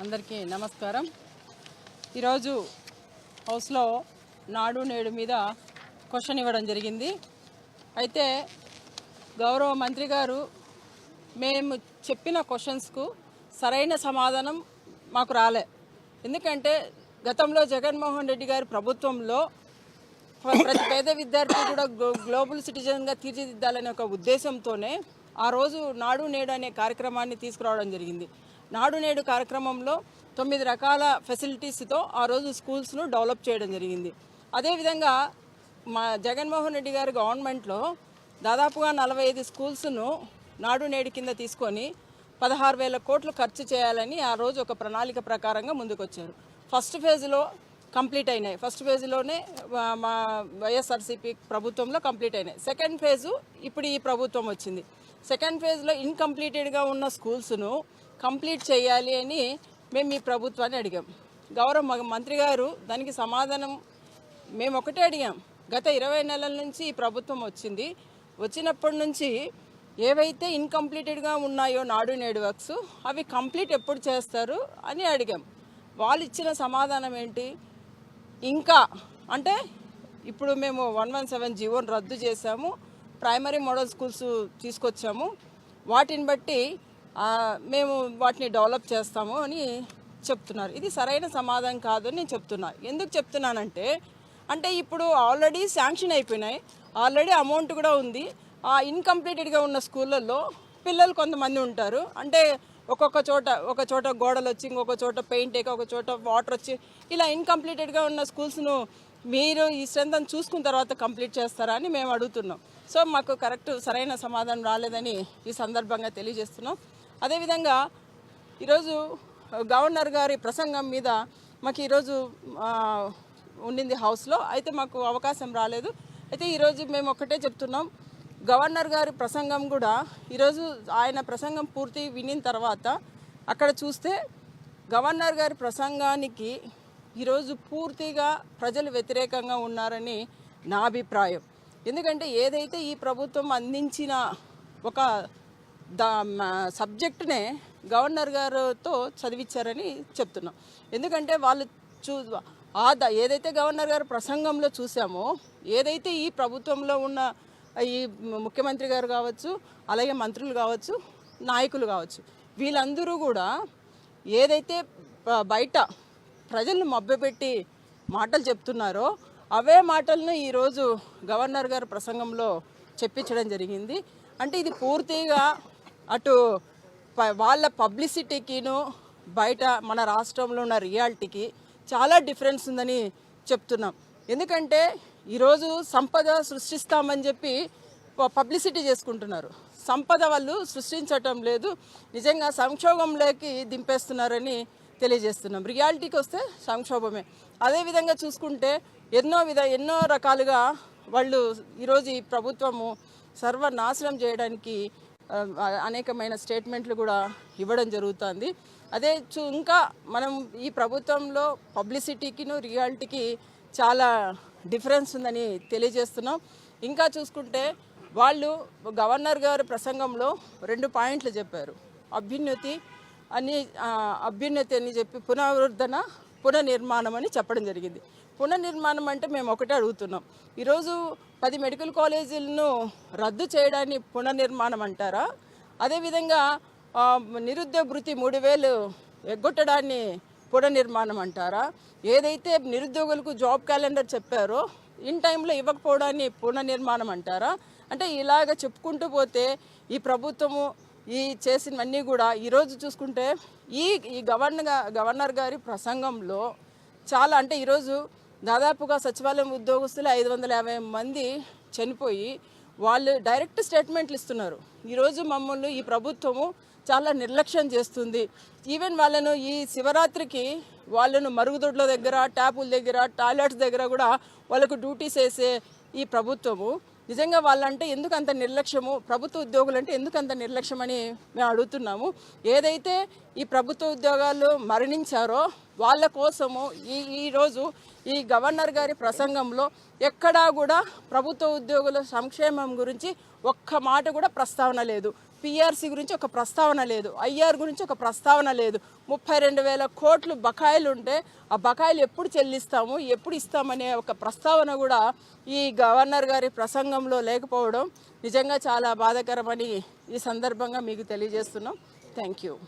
అందరికీ నమస్కారం. ఈరోజు హౌస్లో నాడు నేడు మీద క్వశ్చన్ ఇవ్వడం జరిగింది. అయితే గౌరవ మంత్రి గారు మేము చెప్పిన క్వశ్చన్స్కు సరైన సమాధానం మాకు రాలే. ఎందుకంటే గతంలో జగన్మోహన్ రెడ్డి గారి ప్రభుత్వంలో ప్రతి పేద విద్యార్థి కూడా గ్లోబల్ సిటిజన్గా తీర్చిదిద్దాలనే ఒక ఉద్దేశంతోనే ఆ రోజు నాడు నేడు అనే కార్యక్రమాన్ని తీసుకురావడం జరిగింది. నాడు నేడు కార్యక్రమంలో 9 రకాల ఫెసిలిటీస్తో ఆ రోజు స్కూల్స్ను డెవలప్ చేయడం జరిగింది. అదేవిధంగా మా జగన్మోహన్ రెడ్డి గారి గవర్నమెంట్లో దాదాపుగా 45 స్కూల్స్ను నాడు నేడు కింద తీసుకొని 16,000 కోట్లు ఖర్చు చేయాలని ఆ రోజు ఒక ప్రణాళిక ప్రకారంగా ముందుకొచ్చారు. ఫస్ట్ ఫేజ్లో కంప్లీట్ అయినాయి. ఫస్ట్ ఫేజ్లోనే మా వైఎస్ఆర్సీపీ ప్రభుత్వంలో కంప్లీట్ అయినాయి. సెకండ్ ఫేజు ఇప్పుడు ఈ ప్రభుత్వం వచ్చింది. సెకండ్ ఫేజ్లో ఇన్కంప్లీటెడ్గా ఉన్న స్కూల్స్ను కంప్లీట్ చేయాలి అని మేము ఈ ప్రభుత్వాన్ని అడిగాం. గౌరవ మంత్రి గారు దానికి సమాధానం మేము ఒకటే అడిగాం. గత 20 నెలల నుంచి ఈ ప్రభుత్వం వచ్చినప్పటి నుంచి ఏవైతే ఇన్కంప్లీటెడ్గా ఉన్నాయో నాడు నేడు వర్క్స్ అవి కంప్లీట్ ఎప్పుడు చేస్తారు అని అడిగాం. వాళ్ళు ఇచ్చిన సమాధానం ఏంటి? ఇంకా అంటే ఇప్పుడు మేము 117 జీవోని రద్దు చేశాము, ప్రైమరీ మోడల్ స్కూల్స్ తీసుకొచ్చాము, వాటిని బట్టి మేము వాటిని డెవలప్ చేస్తాము అని చెప్తున్నారు. ఇది సరైన సమాధానం కాదు అని నేను చెప్తున్నా. ఎందుకు చెప్తున్నానంటే ఇప్పుడు ఆల్రెడీ శాంక్షన్ అయిపోయినాయి, ఆల్రెడీ అమౌంట్ కూడా ఉంది. ఆ ఇన్కంప్లీటెడ్గా ఉన్న స్కూళ్ళల్లో పిల్లలు కొంతమంది ఉంటారు. అంటే ఒక చోట గోడలు వచ్చి, ఇంకొక చోట పెయింట్ వేయక, ఒక చోట వాటర్ వచ్చి, ఇలా ఇన్కంప్లీటెడ్గా ఉన్న స్కూల్స్ను మీరు ఈ స్ట్రెంత్ చూసుకున్న తర్వాత కంప్లీట్ చేస్తారా అని మేము అడుగుతున్నాం. సో మాకు సరైన సమాధానం రాలేదని ఈ సందర్భంగా తెలియజేస్తున్నాం. అదేవిధంగా ఈరోజు గవర్నర్ గారి ప్రసంగం మీద మాకు ఈరోజు ఉండింది హౌస్లో, అయితే మాకు అవకాశం రాలేదు. అయితే ఈరోజు మేము ఒకటే చెప్తున్నాం, గవర్నర్ గారి ప్రసంగం కూడా ఈరోజు ఆయన ప్రసంగం పూర్తి వినిన తర్వాత అక్కడ చూస్తే గవర్నర్ గారి ప్రసంగానికి ఈరోజు పూర్తిగా ప్రజలు వ్యతిరేకంగా ఉన్నారని నా అభిప్రాయం. ఎందుకంటే ఏదైతే ఈ ప్రభుత్వం అందించిన ఒక సబ్జెక్టునే గవర్నర్ గారితో చదివించారని చెప్తున్నాం. ఎందుకంటే వాళ్ళు ఏదైతే గవర్నర్ గారు ప్రసంగంలో చూసామో, ఏదైతే ఈ ప్రభుత్వంలో ఉన్న ఈ ముఖ్యమంత్రి గారు కావచ్చు, అలాగే మంత్రులు కావచ్చు, నాయకులు కావచ్చు, వీళ్ళందరూ కూడా ఏదైతే బయట ప్రజలను మభ్యపెట్టి మాటలు చెప్తున్నారో అవే మాటలను ఈరోజు గవర్నర్ గారు ప్రసంగంలో చెప్పించడం జరిగింది. అంటే ఇది పూర్తిగా అటు వాళ్ళ పబ్లిసిటీకిను బయట మన రాష్ట్రంలో ఉన్న రియాలిటీకి చాలా డిఫరెన్స్ ఉందని చెప్తున్నాం. ఎందుకంటే ఈరోజు సంపద సృష్టిస్తామని చెప్పి పబ్లిసిటీ చేసుకుంటున్నారు. సంపద వాళ్ళు సృష్టించటం లేదు, నిజంగా సంక్షోభంలోకి దింపేస్తున్నారని తెలియజేస్తున్నాం. రియాలిటీకి వస్తే సంక్షోభమే. అదేవిధంగా చూసుకుంటే ఎన్నో రకాలుగా వాళ్ళు ఈరోజు ఈ ప్రభుత్వము సర్వనాశనం చేయడానికి అనేకమైన స్టేట్మెంట్లు కూడా ఇవ్వడం జరుగుతుంది. అదే ఇంకా మనం ఈ ప్రభుత్వంలో పబ్లిసిటీకిను రియాలిటీకి చాలా డిఫరెన్స్ ఉందని తెలియజేస్తున్నాం. ఇంకా చూసుకుంటే వాళ్ళు గవర్నర్ గారి ప్రసంగంలో 2 పాయింట్లు చెప్పారు. అభ్యున్నతి అని చెప్పి పునర్నిర్మాణం అని చెప్పడం జరిగింది. పునర్నిర్మాణం అంటే మేము ఒకటే అడుగుతున్నాం, ఈరోజు 10 మెడికల్ కాలేజీలను రద్దు చేయడాన్ని పునర్నిర్మాణం అంటారా? అదేవిధంగా నిరుద్యోగ భృతి 3,000 ఎగ్గొట్టడాన్ని పునర్నిర్మాణం అంటారా? ఏదైతే నిరుద్యోగులకు జాబ్ క్యాలెండర్ చెప్పారో ఇన్ టైంలో ఇవ్వకపోవడాన్ని పునర్నిర్మాణం అంటారా? అంటే ఇలాగ చెప్పుకుంటూ పోతే ఈ ప్రభుత్వము ఈ చేసినవన్నీ కూడా ఈరోజు చూసుకుంటే ఈ గవర్నర్ గారి ప్రసంగంలో చాలా ఈరోజు దాదాపుగా సచివాలయం ఉద్యోగస్తులు 550 మంది చనిపోయి వాళ్ళు డైరెక్ట్ స్టేట్మెంట్లు ఇస్తున్నారు. ఈరోజు మమ్మల్ని ఈ ప్రభుత్వము చాలా నిర్లక్ష్యం చేస్తుంది. ఈవెన్ వాళ్ళను ఈ శివరాత్రికి వాళ్ళను మరుగుదొడ్ల దగ్గర, ట్యాపుల దగ్గర, టాయిలెట్స్ దగ్గర కూడా వాళ్ళకు డ్యూటీస్ వేసే ఈ ప్రభుత్వము నిజంగా వాళ్ళంటే ఎందుకు అంత నిర్లక్ష్యము, ప్రభుత్వ ఉద్యోగులు అంటే ఎందుకు అంత నిర్లక్ష్యం అని మేము అడుగుతున్నాము. ఏదైతే ఈ ప్రభుత్వ ఉద్యోగాలు మరణించారో వాళ్ళ కోసము ఈరోజు ఈ గవర్నర్ గారి ప్రసంగంలో ఎక్కడా కూడా ప్రభుత్వ ఉద్యోగుల సంక్షేమం గురించి ఒక్క మాట కూడా ప్రస్తావన లేదు. పిఆర్సీ గురించి ఒక ప్రస్తావన లేదు, ఐఆర్ గురించి ఒక ప్రస్తావన లేదు. 32,000 కోట్లు బకాయిలు ఉంటే ఆ బకాయిలు ఎప్పుడు చెల్లిస్తాము, ఎప్పుడు ఇస్తామనే ఒక ప్రస్తావన కూడా ఈ గవర్నర్ గారి ప్రసంగంలో లేకపోవడం నిజంగా చాలా బాధాకరమని ఈ సందర్భంగా మీకు తెలియజేస్తున్నాం. Thank you.